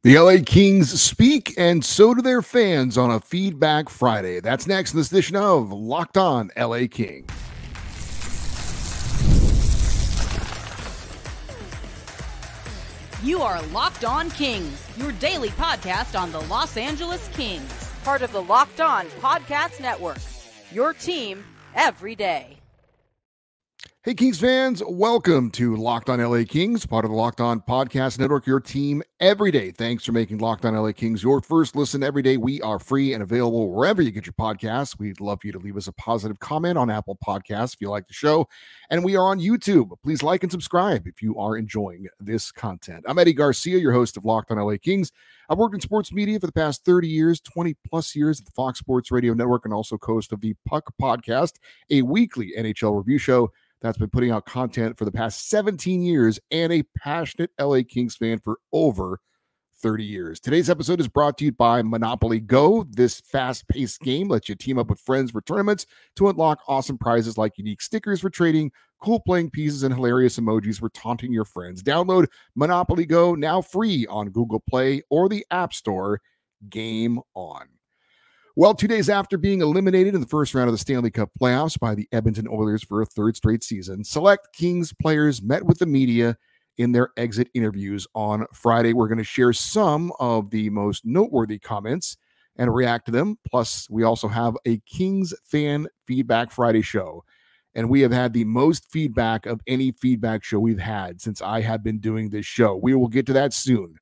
The LA Kings speak, and so do their fans on a Feedback Friday. That's next in this edition of Locked On LA Kings. You are Locked On Kings, your daily podcast on the Los Angeles Kings. Part of the Locked On Podcast Network, your team every day. Hey, Kings fans, welcome to Locked On LA Kings, part of the Locked On Podcast Network, your team every day. Thanks for making Locked On LA Kings your first listen every day. We are free and available wherever you get your podcasts. We'd love for you to leave us a positive comment on Apple Podcasts if you like the show. And we are on YouTube. Please like and subscribe if you are enjoying this content. I'm Eddie Garcia, your host of Locked On LA Kings. I've worked in sports media for the past 30 years, 20 plus years at the Fox Sports Radio Network, and also host of the Puck Podcast, a weekly NHL review show that's been putting out content for the past 17 years, and a passionate LA Kings fan for over 30 years. Today's episode is brought to you by Monopoly Go. This fast-paced game lets you team up with friends for tournaments to unlock awesome prizes like unique stickers for trading, cool playing pieces, and hilarious emojis for taunting your friends. Download Monopoly Go now free on Google Play or the App Store. Game on. Well, 2 days after being eliminated in the first round of the Stanley Cup playoffs by the Edmonton Oilers for a third straight season, select Kings players met with the media in their exit interviews on Friday. We're going to share some of the most noteworthy comments and react to them. Plus, we also have a Kings Fan Feedback Friday show. And we have had the most feedback of any feedback show we've had since I have been doing this show. We will get to that soon.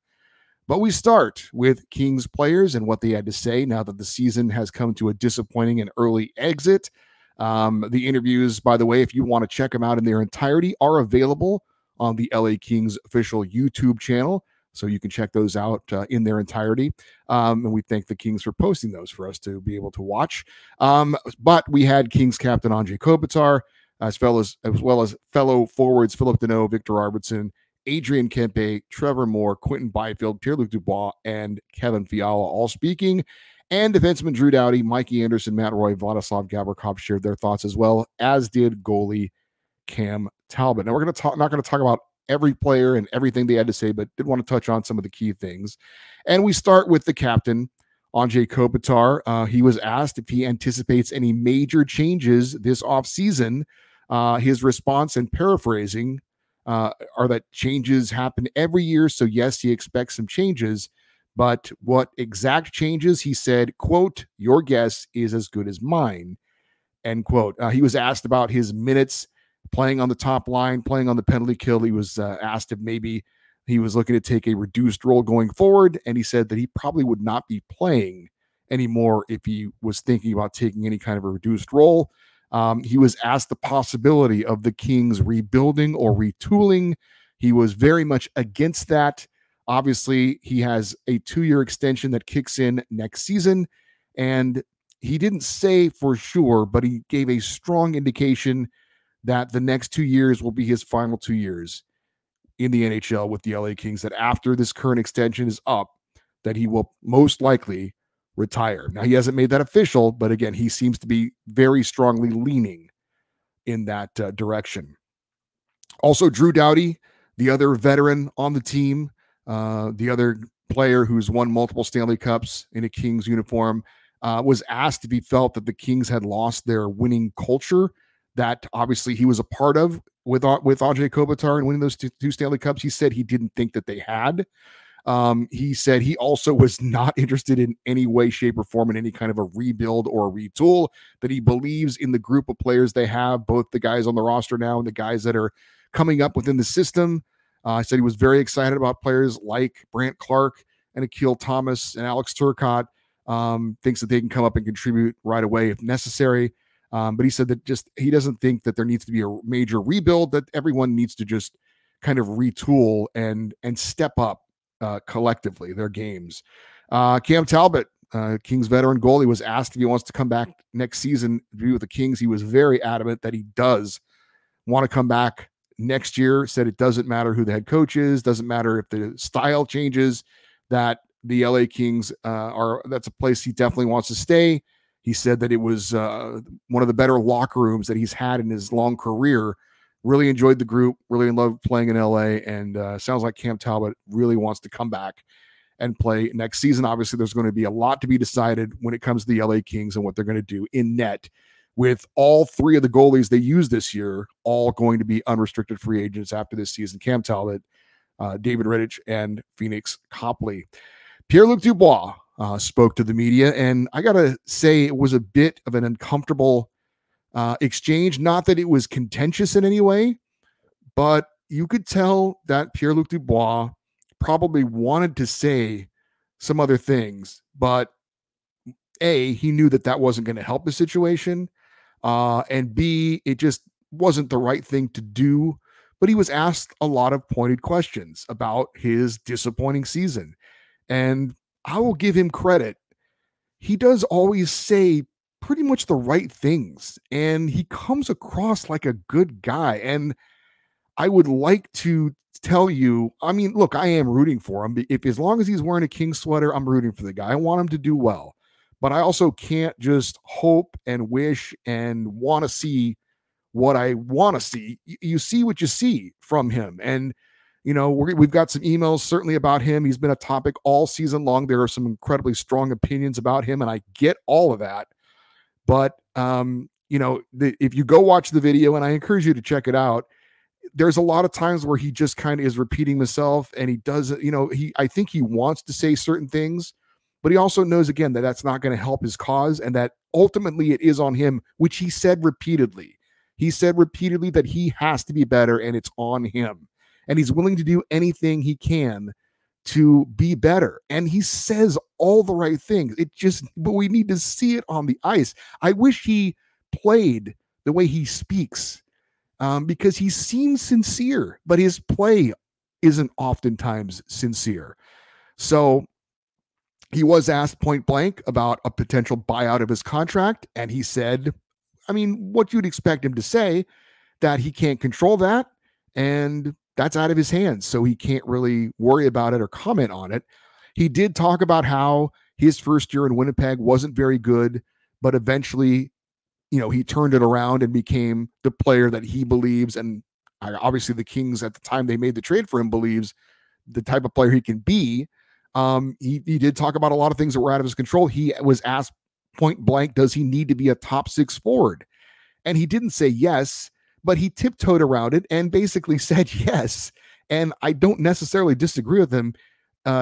But we start with Kings players and what they had to say now that the season has come to a disappointing and early exit. The interviews, by the way, if you want to check them out in their entirety, are available on the LA Kings official YouTube channel. So you can check those out in their entirety. And we thank the Kings for posting those for us to be able to watch. But we had Kings captain Anze Kopitar, as well as fellow forwards Philip Deneau, Victor Arvidsson, Adrian Kempe, Trevor Moore, Quentin Byfield, Pierre-Luc Dubois, and Kevin Fiala all speaking. And defenseman Drew Doughty, Mikey Anderson, Matt Roy, Vladislav Gavrikov shared their thoughts as well, as did goalie Cam Talbot. Now, we're not going to talk about every player and everything they had to say, but did want to touch on some of the key things. And we start with the captain, Anze Kopitar. He was asked if he anticipates any major changes this offseason. His response, and paraphrasing, are that changes happen every year. So yes, he expects some changes, but what exact changes? He said, quote, "Your guess is as good as mine," end quote. He was asked about his minutes playing on the top line, playing on the penalty kill. He was asked if maybe he was looking to take a reduced role going forward. And he said that he probably would not be playing anymore if he was thinking about taking any kind of a reduced role. He was asked the possibility of the Kings rebuilding or retooling. He was very much against that. Obviously, he has a 2-year extension that kicks in next season, and he didn't say for sure, but he gave a strong indication that the next 2 years will be his final 2 years in the NHL with the LA Kings, that after this current extension is up, that he will most likely retire. Now, he hasn't made that official, but again, he seems to be very strongly leaning in that direction. Also, Drew Doughty, the other veteran on the team, the other player who's won multiple Stanley Cups in a Kings uniform, was asked if he felt that the Kings had lost their winning culture that obviously he was a part of with Anze Kopitar and winning those two Stanley Cups. He said he didn't think that they had. He said he also was not interested in any way, shape, or form in any kind of a rebuild or a retool, that he believes in the group of players they have, both the guys on the roster now and the guys that are coming up within the system. I said he was very excited about players like Brandt Clark and Akil Thomas and Alex Turcotte. Thinks that they can come up and contribute right away if necessary. But he said that just he doesn't think that there needs to be a major rebuild, that everyone needs to just kind of retool and step up collectively their games. Cam Talbot, Kings veteran goalie, was asked if he wants to come back next season to be with the Kings. He was very adamant that he does want to come back next year. Said it doesn't matter who the head coach is, doesn't matter if the style changes, that the LA Kings that's a place he definitely wants to stay. He said that it was one of the better locker rooms that he's had in his long career. Really enjoyed the group, really loved playing in LA, and sounds like Cam Talbot really wants to come back and play next season. Obviously, there's going to be a lot to be decided when it comes to the LA Kings and what they're going to do in net, with all three of the goalies they use this year all going to be unrestricted free agents after this season. Cam Talbot, David Rittich, and Phoenix Copley. Pierre-Luc Dubois spoke to the media, and I got to say it was a bit of an uncomfortable exchange. Not that it was contentious in any way, but you could tell that Pierre-Luc Dubois probably wanted to say some other things, but A, he knew that wasn't going to help the situation, and B, it just wasn't the right thing to do. But he was asked a lot of pointed questions about his disappointing season, and I will give him credit. He does always say pretty much the right things, and he comes across like a good guy. And I would like to tell you, I mean, look, I am rooting for him. If as long as he's wearing a King sweater, I'm rooting for the guy. I want him to do well, but I also can't just hope and wish and want to see what I want to see. You see what you see from him. And, you know, we've got some emails certainly about him. He's been a topic all season long. There are some incredibly strong opinions about him, and I get all of that. But, you know, if you go watch the video, and I encourage you to check it out, there's a lot of times where he just kind of is repeating himself, and he does, you know, I think he wants to say certain things, but he also knows, again, that that's not going to help his cause, and that ultimately it is on him, which he said repeatedly. He said repeatedly that he has to be better, and it's on him, and he's willing to do anything he can to be better. And he says all the right things. But we need to see it on the ice. I wish he played the way he speaks, because he seems sincere, but his play isn't oftentimes sincere. So he was asked point blank about a potential buyout of his contract, and he said, I mean, what you'd expect him to say, that he can't control that, and that's out of his hands, so he can't really worry about it or comment on it. He did talk about how his first year in Winnipeg wasn't very good, but eventually, you know, he turned it around and became the player that he believes, and obviously the Kings at the time they made the trade for him believes the type of player he can be. He did talk about a lot of things that were out of his control. He was asked point blank, does he need to be a top six forward? And he didn't say yes, but he tiptoed around it and basically said yes. And I don't necessarily disagree with him.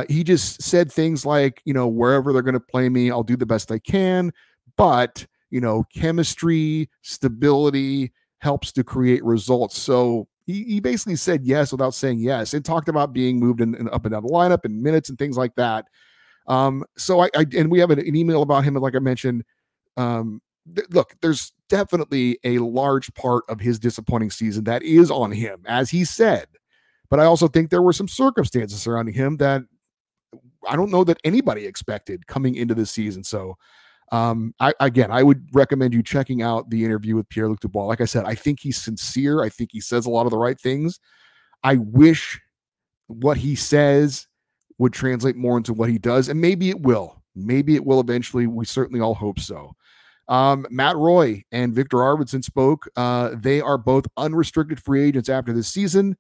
He just said things like, you know, wherever they're going to play me, I'll do the best I can, but you know, chemistry, stability helps to create results. So he basically said yes without saying yes, and talked about being moved in up and down the lineup and minutes and things like that. So and we have an email about him, like I mentioned. Look, there's definitely a large part of his disappointing season that is on him, as he said. But I also think there were some circumstances surrounding him that I don't know that anybody expected coming into this season. So I would recommend you checking out the interview with Pierre-Luc Dubois. Like I said, I think he's sincere. I think he says a lot of the right things. I wish what he says would translate more into what he does, and maybe it will. Maybe it will eventually. We certainly all hope so. Matt Roy and Victor Arvidsson spoke. They are both unrestricted free agents after this season.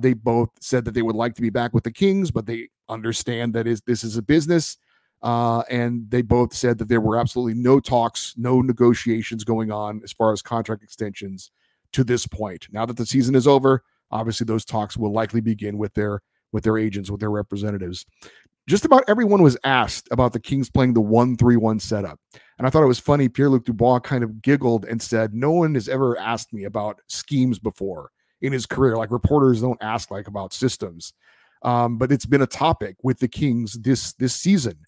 They both said that they would like to be back with the Kings, but they understand that this is a business. And they both said that there were absolutely no talks, no negotiations going on as far as contract extensions to this point. Now that the season is over, obviously those talks will likely begin with their agents, with their representatives. Just about everyone was asked about the Kings playing the 1-3-1 setup. And I thought it was funny. Pierre-Luc Dubois kind of giggled and said, no one has ever asked me about schemes before in his career. Like, reporters don't ask like about systems. But it's been a topic with the Kings this season.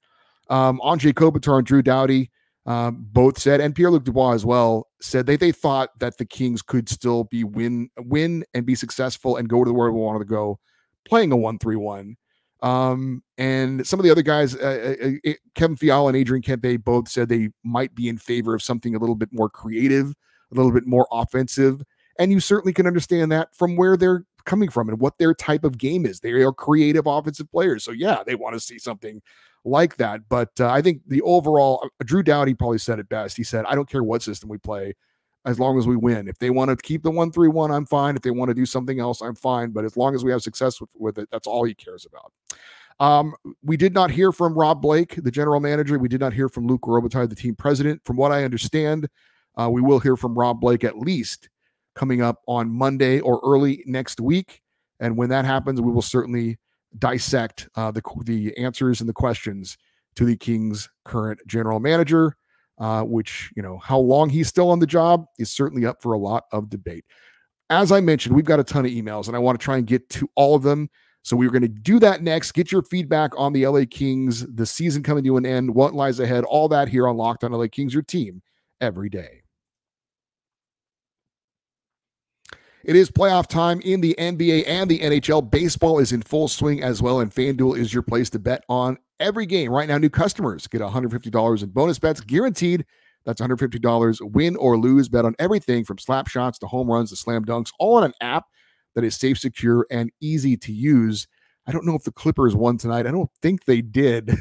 Anze Kopitar and Drew Doughty both said, and Pierre-Luc Dubois as well, said they thought that the Kings could still be win and be successful and go to where we wanted to go, playing a 1-3-1. And some of the other guys, Kevin Fiala and Adrian Kempe, both said they might be in favor of something a little bit more creative, a little bit more offensive. And you certainly can understand that from where they're coming from and what their type of game is. They are creative offensive players. So yeah, they want to see something like that. But I think the overall, Drew Doughty probably said it best. He said, I don't care what system we play, as long as we win. If they want to keep the 1-3-1, I'm fine. If they want to do something else, I'm fine. But as long as we have success with it, that's all he cares about. We did not hear from Rob Blake, the general manager. We did not hear from Luke Robitaille, the team president. From what I understand, we will hear from Rob Blake at least coming up on Monday or early next week. And when that happens, we will certainly dissect the answers and the questions to the Kings' current general manager, which, how long he's still on the job is certainly up for a lot of debate. As I mentioned, we've got a ton of emails, and I want to try and get to all of them. So we're going to do that next. Get your feedback on the LA Kings, the season coming to an end, what lies ahead, all that here on Locked On LA Kings, your team every day. It is playoff time in the NBA and the NHL. Baseball is in full swing as well, and FanDuel is your place to bet on every game. Right now, new customers get $150 in bonus bets guaranteed. That's $150 win or lose. Bet on everything from slap shots to home runs to slam dunks, all on an app that is safe, secure, and easy to use. I don't know if the Clippers won tonight. I don't think they did.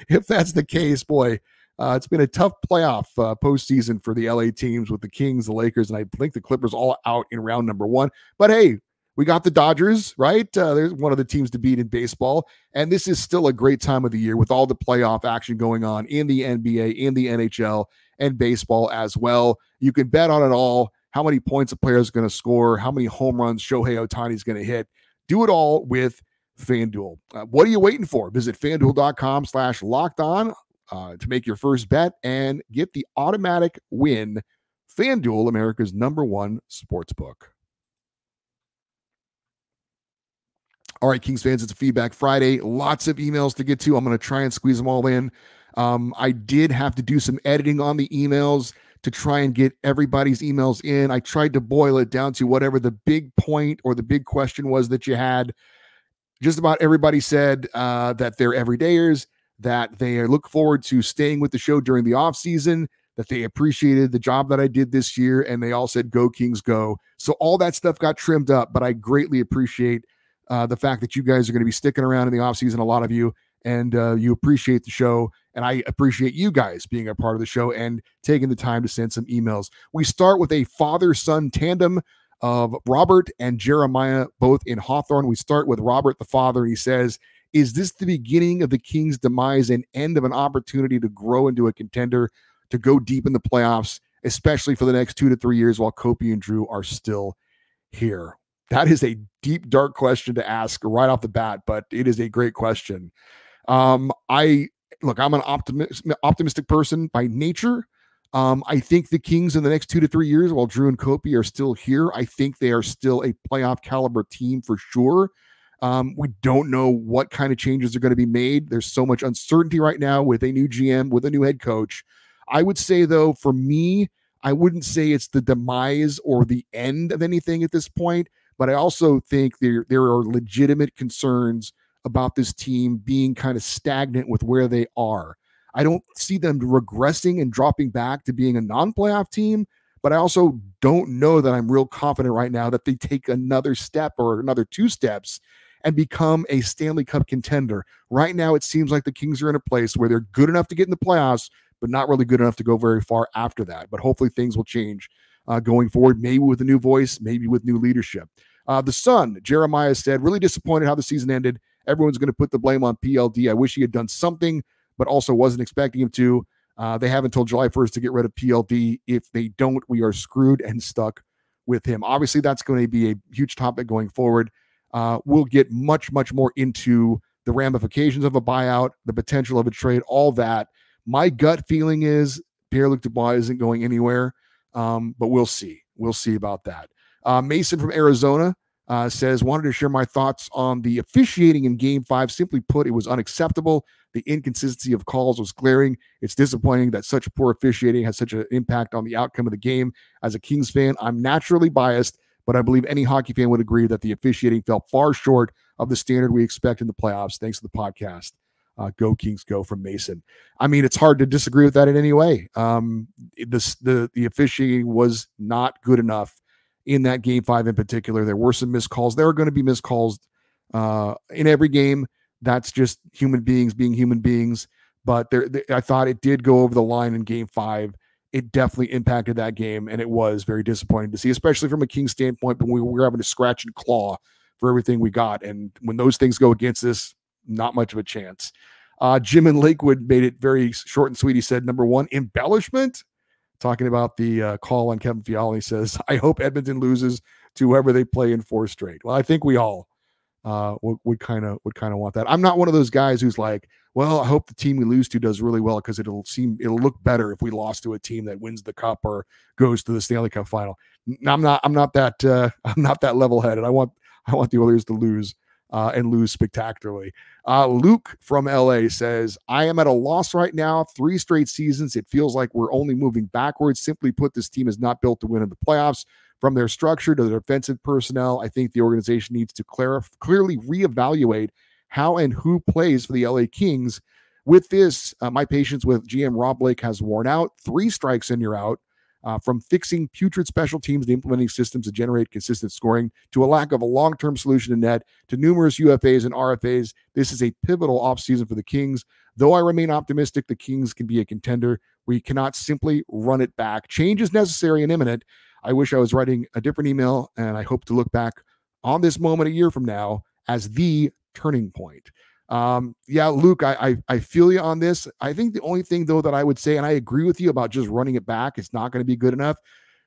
If that's the case, boy, it's been a tough playoff postseason for the LA teams with the Kings, the Lakers, and I think the Clippers all out in round number one. But hey, we got the Dodgers, right? There's one of the teams to beat in baseball. And this is still a great time of the year with all the playoff action going on in the NBA, in the NHL, and baseball as well. You can bet on it all. How many points a player is going to score, how many home runs Shohei Ohtani is going to hit. Do it all with FanDuel. What are you waiting for? Visit FanDuel.com/lockedon to make your first bet and get the automatic win. FanDuel, America's #1 sportsbook. All right, Kings fans, it's a Feedback Friday. Lots of emails to get to. I'm going to try and squeeze them all in. I did have to do some editing on the emails to try and get everybody's emails in. I tried to boil it down to whatever the big point or the big question was that you had. Just about everybody said that they're everydayers, that they look forward to staying with the show during the off season, that they appreciated the job that I did this year, and they all said, "Go Kings, go." So all that stuff got trimmed up, but I greatly appreciate the fact that you guys are going to be sticking around in the off season, a lot of you, and you appreciate the show. And I appreciate you guys being a part of the show and taking the time to send some emails. We start with a father-son tandem of Robert and Jeremiah, both in Hawthorne. We start with Robert, the father. He says, "Is this the beginning of the Kings' demise and end of an opportunity to grow into a contender, to go deep in the playoffs, especially for the next 2 to 3 years while Kopi and Drew are still here?" That is a deep, dark question to ask right off the bat, but it is a great question. I'm an optimistic person by nature. I think the Kings in the next 2 to 3 years, while Drew and Kopi are still here, I think they are still a playoff caliber team for sure. We don't know what kind of changes are going to be made. There's so much uncertainty right now with a new GM, with a new head coach. I would say, though, for me, I wouldn't say it's the demise or the end of anything at this point, but I also think there are legitimate concerns about this team being kind of stagnant with where they are. I don't see them regressing and dropping back to being a non-playoff team, but I also don't know that I'm real confident right now that they take another step or another 2 steps and become a Stanley Cup contender. Right now, it seems like the Kings are in a place where they're good enough to get in the playoffs, but not really good enough to go very far after that. But hopefully things will change going forward, maybe with a new voice, maybe with new leadership. The son, Jeremiah, said, "Really disappointed how the season ended. Everyone's going to put the blame on PLD. I wish he had done something, but also wasn't expecting him to. They have until July 1st to get rid of PLD. If they don't, we are screwed and stuck with him." Obviously, that's going to be a huge topic going forward. We'll get much, much more into the ramifications of a buyout, the potential of a trade, all that. My gut feeling is Pierre-Luc Dubois isn't going anywhere, but we'll see. We'll see about that. Mason from Arizona says, "Wanted to share my thoughts on the officiating in Game 5. Simply put, it was unacceptable. The inconsistency of calls was glaring. It's disappointing that such poor officiating has such an impact on the outcome of the game. As a Kings fan, I'm naturally biased, but I believe any hockey fan would agree that the officiating fell far short of the standard we expect in the playoffs. Thanks to the podcast. Go Kings, go," from Mason. I mean, it's hard to disagree with that in any way. The officiating was not good enough in that Game 5 in particular. There were some missed calls. There are going to be missed calls in every game. That's just human beings being human beings. But I thought it did go over the line in Game 5. It definitely impacted that game, and it was very disappointing to see, especially from a Kings standpoint, when we were having to scratch and claw for everything we got. And when those things go against us, not much of a chance. Jim in Lakewood made it very short and sweet. He said, number one, embellishment. Talking about the call on Kevin Fiala, he says, I hope Edmonton loses to whoever they play in 4 straight. Well, I think we all would kind of want that. I'm not one of those guys who's like, well, I hope the team we lose to does really well because it'll look better if we lost to a team that wins the cup or goes to the Stanley Cup final. I'm not that level-headed. I want the Oilers to lose and lose spectacularly. Luke from LA says, I am at a loss right now. 3 straight seasons. It feels like we're only moving backwards. Simply put, this team is not built to win in the playoffs. From their structure to their defensive personnel, I think the organization needs to clearly reevaluate how and who plays for the LA Kings. With this, my patience with GM Rob Blake has worn out. 3 strikes and you're out. From fixing putrid special teams to implementing systems to generate consistent scoring to a lack of a long-term solution to net to numerous UFAs and RFAs, this is a pivotal offseason for the Kings. Though I remain optimistic the Kings can be a contender, we cannot simply run it back. Change is necessary and imminent. I wish I was writing a different email, and I hope to look back on this moment a year from now as the turning point. Yeah, Luke, I feel you on this. I think the only thing, though, that I would say, and I agree with you about just running it back, it's not going to be good enough,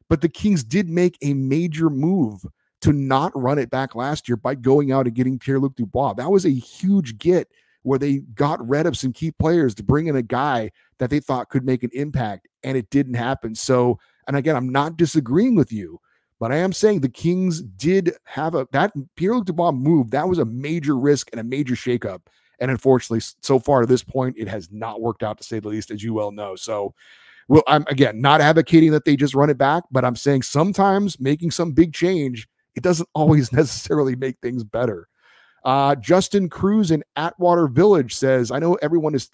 but the Kings did make a major move to not run it back last year by going out and getting Pierre-Luc Dubois. That was a huge get where they got rid of some key players to bring in a guy that they thought could make an impact, and it didn't happen. So, and again, I'm not disagreeing with you, but I am saying the Kings did have that Pierre-Luc Dubois move. That was a major risk and a major shakeup. And unfortunately, so far to this point, it has not worked out, to say the least, as you well know. So, well, I'm, again, not advocating that they just run it back, but I'm saying sometimes making some big change, it doesn't always necessarily make things better. Justin Cruz in Atwater Village says, I know everyone is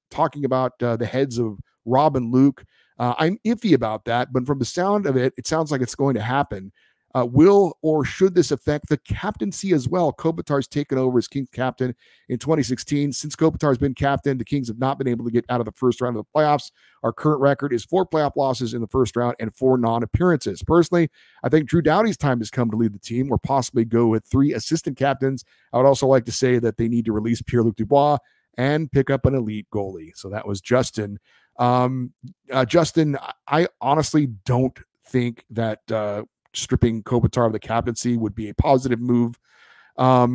talking about the heads of Rob and Luke. I'm iffy about that, but from the sound of it, it sounds like it's going to happen. Will or should this affect the captaincy as well? Kopitar's taken over as Kings captain in 2016. Since Kopitar's been captain, the Kings have not been able to get out of the first round of the playoffs. Our current record is 4 playoff losses in the first round and 4 non-appearances. Personally, I think Drew Doughty's time has come to lead the team, or possibly go with 3 assistant captains. I would also like to say that they need to release Pierre-Luc Dubois and pick up an elite goalie. So that was Justin. Justin, I honestly don't think that stripping Kopitar of the captaincy would be a positive move. I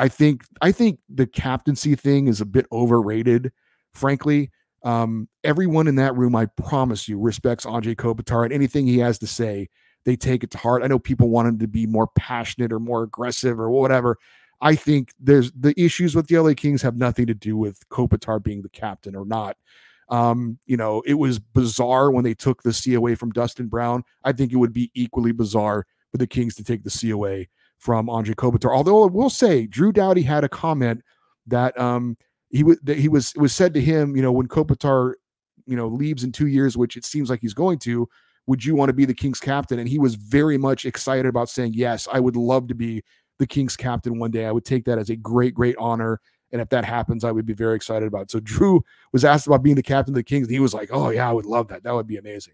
think the captaincy thing is a bit overrated, frankly. Everyone in that room, I promise you, respects Anze Kopitar, and anything he has to say, they take it to heart. I know people want him to be more passionate or more aggressive or whatever. I think the issues with the LA Kings have nothing to do with Kopitar being the captain or not. It was bizarre when they took the C away from Dustin Brown. I think it would be equally bizarre for the Kings to take the C away from Anze Kopitar. Although I will say, Drew Doughty had a comment that he was said to him, when Kopitar, leaves in 2 years, which it seems like he's going to, would you want to be the Kings captain? And he was very much excited about saying, yes, I would love to be the Kings captain one day. I would take that as a great, great honor. And if that happens, I would be very excited about it. So Drew was asked about being the captain of the Kings, and he was like, oh, yeah, I would love that. That would be amazing.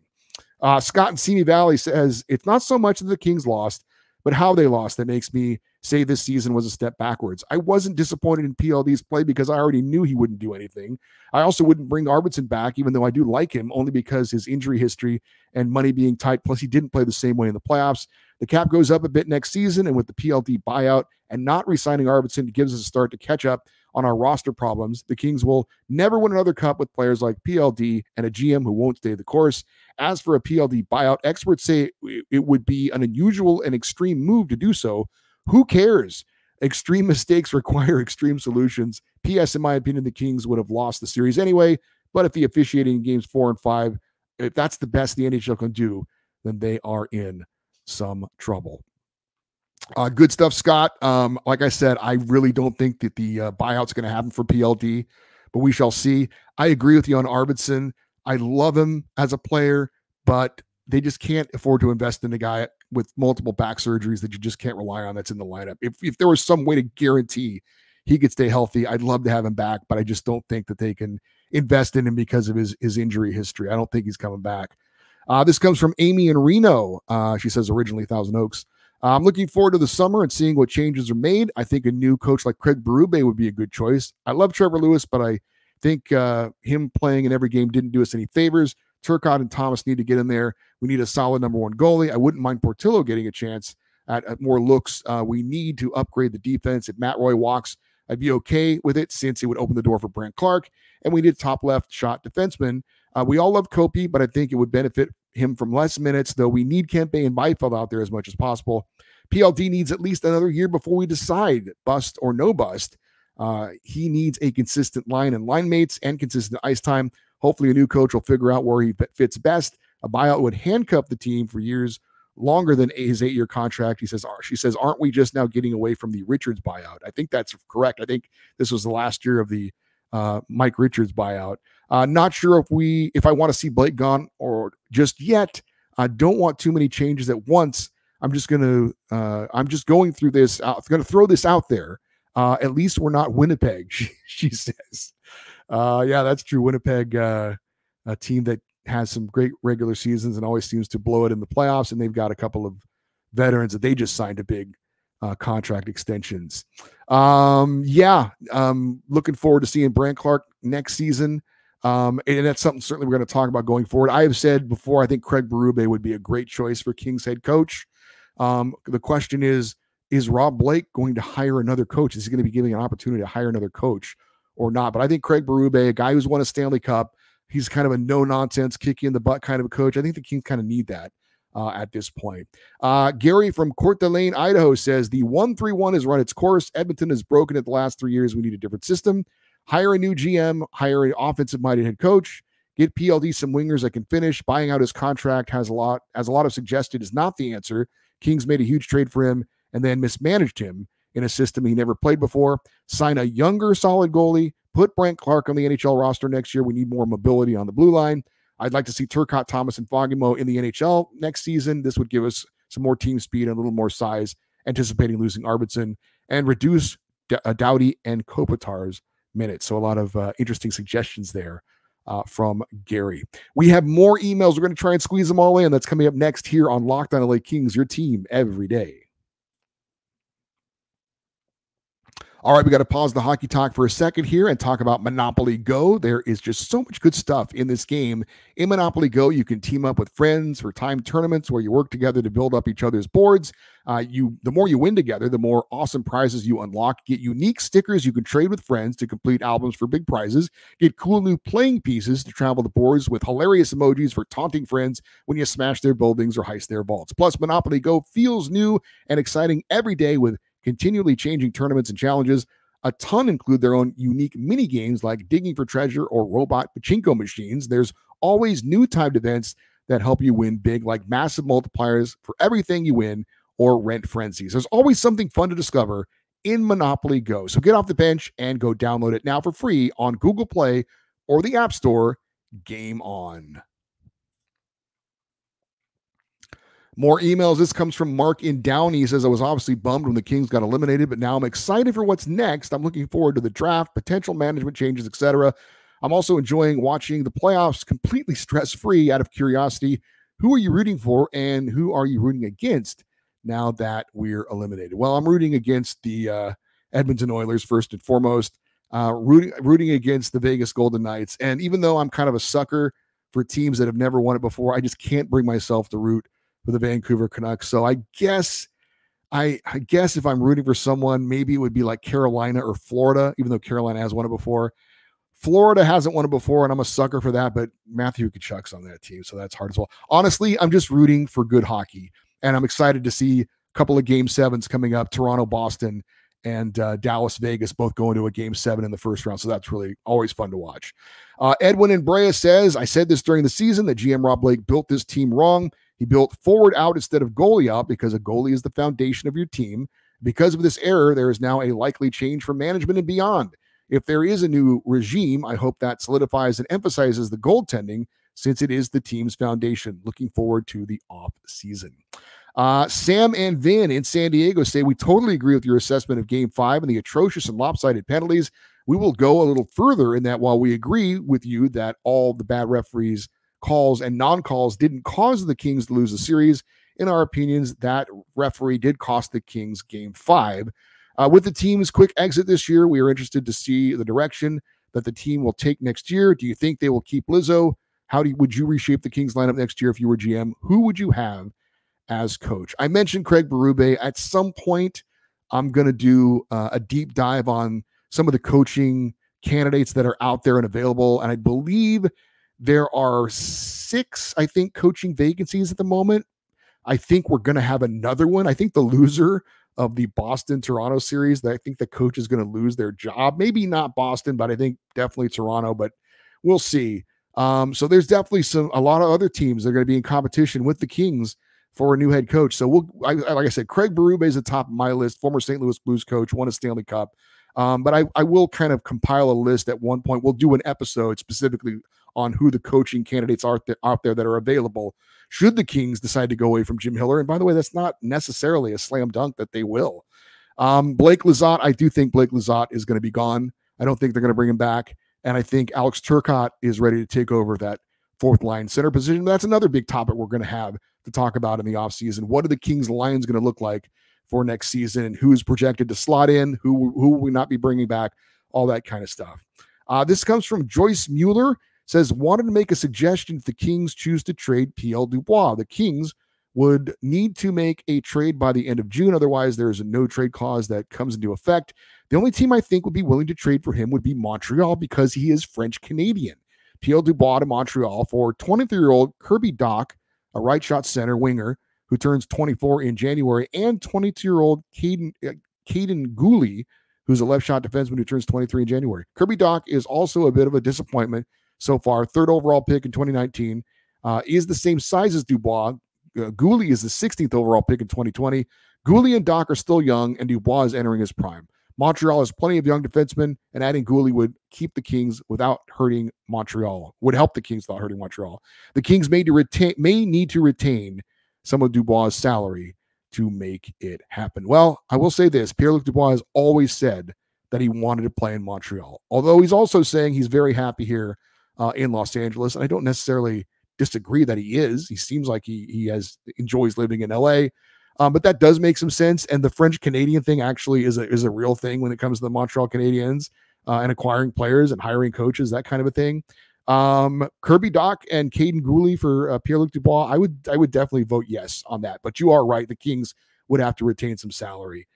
Scott in Simi Valley says, it's not so much that the Kings lost, but how they lost that makes me say this season was a step backwards. I wasn't disappointed in PLD's play because I already knew he wouldn't do anything. I also wouldn't bring Arvidsson back, even though I do like him, only because his injury history and money being tight, plus he didn't play the same way in the playoffs. The cap goes up a bit next season, and with the PLD buyout and not re-signing Arvidsson, it gives us a start to catch up on our roster problems. The Kings will never win another cup with players like PLD and a GM who won't stay the course. As for a PLD buyout, experts say it would be an unusual and extreme move to do so. Who cares? Extreme mistakes require extreme solutions. P.S. In my opinion, the Kings would have lost the series anyway, but if the officiating in games 4 and 5, if that's the best the NHL can do, then they are in some trouble. Good stuff, Scott. Like I said, I really don't think that the buyout's going to happen for PLD, but we shall see. I agree with you on Arvidsson. I love him as a player, but they just can't afford to invest in a guy with multiple back surgeries that you just can't rely on that's in the lineup. If there was some way to guarantee he could stay healthy, I'd love to have him back, but I just don't think that they can invest in him because of his injury history. I don't think he's coming back. This comes from Amy in Reno. She says originally Thousand Oaks. I'm looking forward to the summer and seeing what changes are made. I think a new coach like Craig Berube would be a good choice. I love Trevor Lewis, but I think him playing in every game didn't do us any favors. Turcotte and Thomas need to get in there. We need a solid number one goalie. I wouldn't mind Portillo getting a chance at more looks. We need to upgrade the defense. If Matt Roy walks, I'd be okay with it since it would open the door for Brant Clark. And we need top left shot defenseman. We all love Kopi, but I think it would benefit him from less minutes, though we need Kempe and Byfield out there as much as possible. PLD needs at least another year before we decide bust or no bust. He needs a consistent line and line mates and consistent ice time. Hopefully a new coach will figure out where he fits best. A buyout would handcuff the team for years longer than his 8-year contract. She says, aren't we just now getting away from the Richards buyout? I think that's correct. I think this was the last year of the Mike Richards buyout. Not sure if I want to see Blake gone or just yet. I don't want too many changes at once. I'm just going through this. I'm going to throw this out there. At least we're not Winnipeg, she says. Yeah, that's true. Winnipeg, a team that has some great regular seasons and always seems to blow it in the playoffs. And they've got a couple of veterans that they just signed a big contract extensions. Looking forward to seeing Brant Clark next season. And that's something certainly we're going to talk about going forward. I have said before, I think Craig Berube would be a great choice for Kings head coach. The question is Rob Blake going to hire another coach? Is he going to be giving an opportunity to hire another coach or not? But I think Craig Berube, a guy who's won a Stanley Cup, he's kind of a no-nonsense, kick you in the butt kind of a coach. I think the Kings kind of need that at this point. Gary from Coeur d'Alene, Idaho says, the 1-3-1 has run its course. Edmonton has broken it the last 3 years. We need a different system. Hire a new GM, hire an offensive-minded head coach, get PLD some wingers that can finish. Buying out his contract as a lot of suggested is not the answer. Kings made a huge trade for him and then mismanaged him in a system he never played before. Sign a younger, solid goalie. Put Brant Clark on the NHL roster next year. We need more mobility on the blue line. I'd like to see Turcotte, Thomas, and Fogemo in the NHL next season. This would give us some more team speed and a little more size, anticipating losing Arvidsson, and reduce Doughty and Kopitar's minutes. So a lot of interesting suggestions there from Gary. We have more emails. We're going to try and squeeze them all in. That's coming up next here on Locked On LA Kings, your team every day. All right, we got to pause the hockey talk for a second here and talk about Monopoly Go. There is just so much good stuff in this game. In Monopoly Go, you can team up with friends for timed tournaments where you work together to build up each other's boards. The more you win together, the more awesome prizes you unlock. Get unique stickers you can trade with friends to complete albums for big prizes. Get cool new playing pieces to travel the boards with hilarious emojis for taunting friends when you smash their buildings or heist their vaults. Plus, Monopoly Go feels new and exciting every day with continually changing tournaments and challenges. A ton include their own unique mini games like digging for treasure or robot pachinko machines. There's always new timed events that help you win big, like massive multipliers for everything you win or rent frenzies. There's always something fun to discover in Monopoly Go. So get off the bench and go download it now for free on Google Play or the App Store. Game on. More emails. This comes from Mark in Downey. He says, I was obviously bummed when the Kings got eliminated, but now I'm excited for what's next. I'm looking forward to the draft, potential management changes, etc. I'm also enjoying watching the playoffs completely stress-free out of curiosity. Who are you rooting for and who are you rooting against now that we're eliminated? Well, I'm rooting against the Edmonton Oilers first and foremost, rooting against the Vegas Golden Knights. And even though I'm kind of a sucker for teams that have never won it before, I just can't bring myself to root for the Vancouver Canucks. So I guess if I'm rooting for someone, maybe it would be like Carolina or Florida, even though Carolina has won it before. Florida hasn't won it before, and I'm a sucker for that, but Matthew Tkachuk's on that team, so that's hard as well. Honestly, I'm just rooting for good hockey, and I'm excited to see a couple of Game 7s coming up, Toronto, Boston, and Dallas, Vegas, both going to a Game 7 in the first round, so that's really always fun to watch. Edwin in Brea says, I said this during the season that GM Rob Blake built this team wrong. He built forward out instead of goalie out because a goalie is the foundation of your team. Because of this error, there is now a likely change from management and beyond. If there is a new regime, I hope that solidifies and emphasizes the goaltending since it is the team's foundation. Looking forward to the off season. Sam and Vin in San Diego say, we totally agree with your assessment of Game 5 and the atrocious and lopsided penalties. We will go a little further in that while we agree with you that all the bad referees calls and non-calls didn't cause the Kings to lose the series, in our opinions, that referee did cost the Kings Game 5. With the team's quick exit this year, we are interested to see the direction that the team will take next year. Do you think they will keep Lizzo? Would you reshape the Kings lineup next year if you were GM? Who would you have as coach? I mentioned Craig Berube. At some point, I'm going to do a deep dive on some of the coaching candidates that are out there and available. And I believe there are 6, coaching vacancies at the moment. I think we're going to have another one. I think the loser of the Boston-Toronto series, that I think the coach is going to lose their job. Maybe not Boston, but I think definitely Toronto, but we'll see. So there's definitely a lot of other teams that are going to be in competition with the Kings for a new head coach. So like I said, Craig Berube is at the top of my list, former St. Louis Blues coach, won a Stanley Cup. But I will kind of compile a list at one point. We'll do an episode specifically on who the coaching candidates are out there that are available should the Kings decide to go away from Jim Hiller. And by the way, that's not necessarily a slam dunk that they will. Blake Lizotte, I do think Blake Lizotte is going to be gone. I don't think they're going to bring him back. And I think Alex Turcotte is ready to take over that fourth line center position. That's another big topic we're going to have to talk about in the offseason. What are the Kings lines going to look like for next season, and who's projected to slot in, who will we not be bringing back, all that kind of stuff. This comes from Joyce Mueller. Says, wanted to make a suggestion if the Kings choose to trade Pierre Dubois. The Kings would need to make a trade by the end of June. Otherwise, there's a no trade clause that comes into effect. The only team I think would be willing to trade for him would be Montreal because he is French-Canadian. Pierre Dubois to Montreal for 23-year-old Kirby Dach, a right shot center winger who turns 24 in January, and 22-year-old Caden Gooley, who's a left shot defenseman who turns 23 in January. Kirby Dach is also a bit of a disappointment so far. 3rd overall pick in 2019. Is the same size as Dubois. Gooley is the 16th overall pick in 2020. Gooley and Dach are still young, and Dubois is entering his prime. Montreal has plenty of young defensemen, and adding Gooley would keep the Kings without hurting Montreal. Would help the Kings without hurting Montreal. The Kings may need to retain some of Dubois' salary to make it happen. Well, I will say this. Pierre-Luc Dubois has always said that he wanted to play in Montreal, although he's also saying he's very happy here in Los Angeles. And I don't necessarily disagree that he is. He seems like he enjoys living in LA. But that does make some sense. And the French-Canadian thing actually is a real thing when it comes to the Montreal Canadiens and acquiring players and hiring coaches, that kind of a thing. Kirby Dach and Caden Gooley for Pierre-Luc Dubois, I would definitely vote yes on that. But you are right. The Kings would have to retain some salary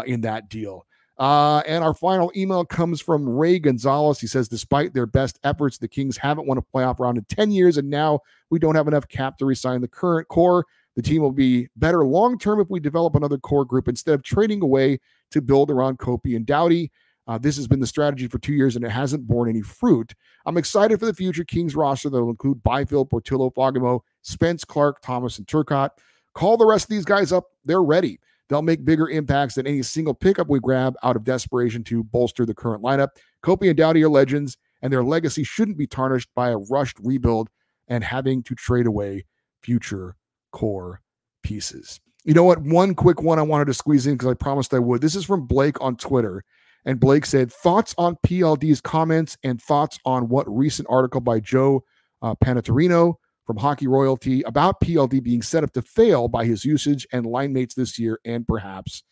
in that deal. And our final email comes from Ray Gonzalez. He says, despite their best efforts, the Kings haven't won a playoff round in 10 years, and now we don't have enough cap to resign the current core. The team will be better long-term if we develop another core group instead of trading away to build around Kopi and Doughty. This has been the strategy for 2 years, and it hasn't borne any fruit. I'm excited for the future Kings roster that will include Byfield, Portillo, Fagemo, Spence, Clark, Thomas, and Turcotte. Call the rest of these guys up. They're ready. They'll make bigger impacts than any single pickup we grab out of desperation to bolster the current lineup. Kopi and Doughty are legends, and their legacy shouldn't be tarnished by a rushed rebuild and having to trade away future core pieces. You know what? One quick one I wanted to squeeze in because I promised I would. This is from Blake on Twitter. And Blake said, thoughts on PLD's comments and thoughts on what recent article by Joe Panatarino from Hockey Royalty about PLD being set up to fail by his usage and line mates this year and perhaps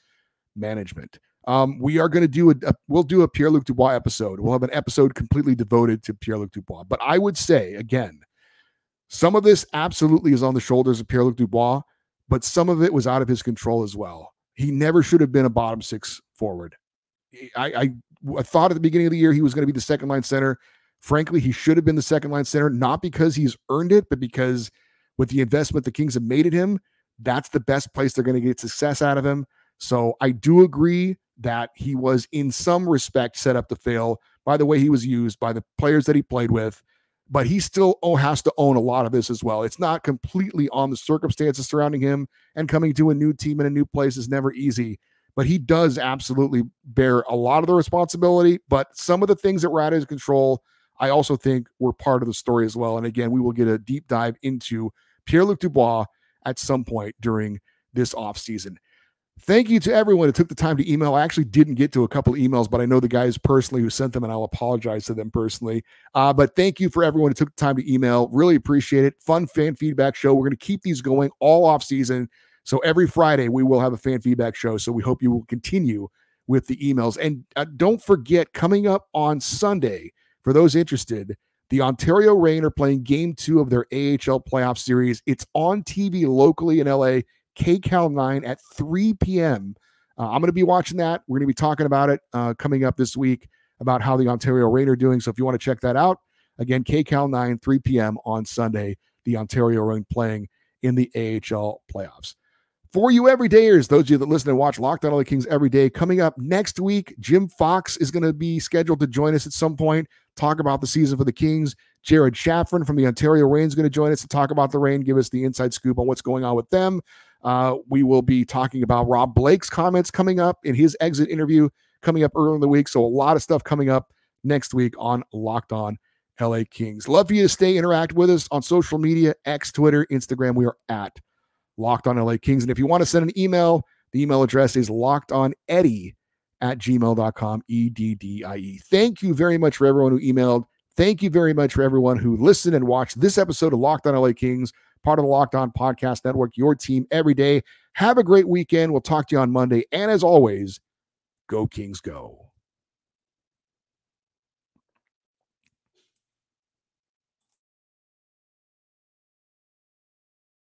management. We are going to we'll do a Pierre-Luc Dubois episode. We'll have an episode completely devoted to Pierre-Luc Dubois. But I would say, again, some of this absolutely is on the shoulders of Pierre-Luc Dubois, but some of it was out of his control as well. He never should have been a bottom 6 forward. I thought at the beginning of the year he was going to be the second line center. Frankly, he should have been the second line center, not because he's earned it, but because with the investment the Kings have made in him, that's the best place they're going to get success out of him. So I do agree that he was in some respect set up to fail by the way he was used, by the players that he played with, but he still has to own a lot of this as well. It's not completely on the circumstances surrounding him, and coming to a new team in a new place is never easy. But he does absolutely bear a lot of the responsibility. But some of the things that were out of his control, I also think were part of the story as well. And again, we will get a deep dive into Pierre-Luc Dubois at some point during this offseason. Thank you to everyone who took the time to email. I actually didn't get to a couple of emails, but I know the guys personally who sent them, and I'll apologize to them personally. But thank you for everyone who took the time to email. Really appreciate it. Fun fan feedback show. We're going to keep these going all off season. So every Friday we will have a fan feedback show. So we hope you will continue with the emails. And don't forget, coming up on Sunday, for those interested, the Ontario Reign are playing Game 2 of their AHL playoff series. It's on TV locally in LA. KCAL 9 at 3 p.m. I'm going to be watching that. We're going to be talking about it coming up this week about how the Ontario Reign are doing. So if you want to check that out, again, KCAL 9, 3 p.m. on Sunday, the Ontario Reign playing in the AHL playoffs. For you everydayers, those of you that listen and watch Locked On LA Kings every day, coming up next week, Jim Fox is going to be scheduled to join us at some point, talk about the season for the Kings. Jared Shaffrin from the Ontario Reign is going to join us to talk about the Reign, give us the inside scoop on what's going on with them. We will be talking about Rob Blake's comments coming up in his exit interview coming up early in the week. So a lot of stuff coming up next week on Locked On LA Kings. Love for you to stay interact with us on social media, X, Twitter, Instagram. We are at Locked On LA Kings. And if you want to send an email, the email address is lockedoneddie@gmail.com, EDDIE. Thank you very much for everyone who emailed. Thank you very much for everyone who listened and watched this episode of Locked On LA Kings, part of the Locked On Podcast Network, your team every day. Have a great weekend. We'll talk to you on Monday. And as always, go Kings, go.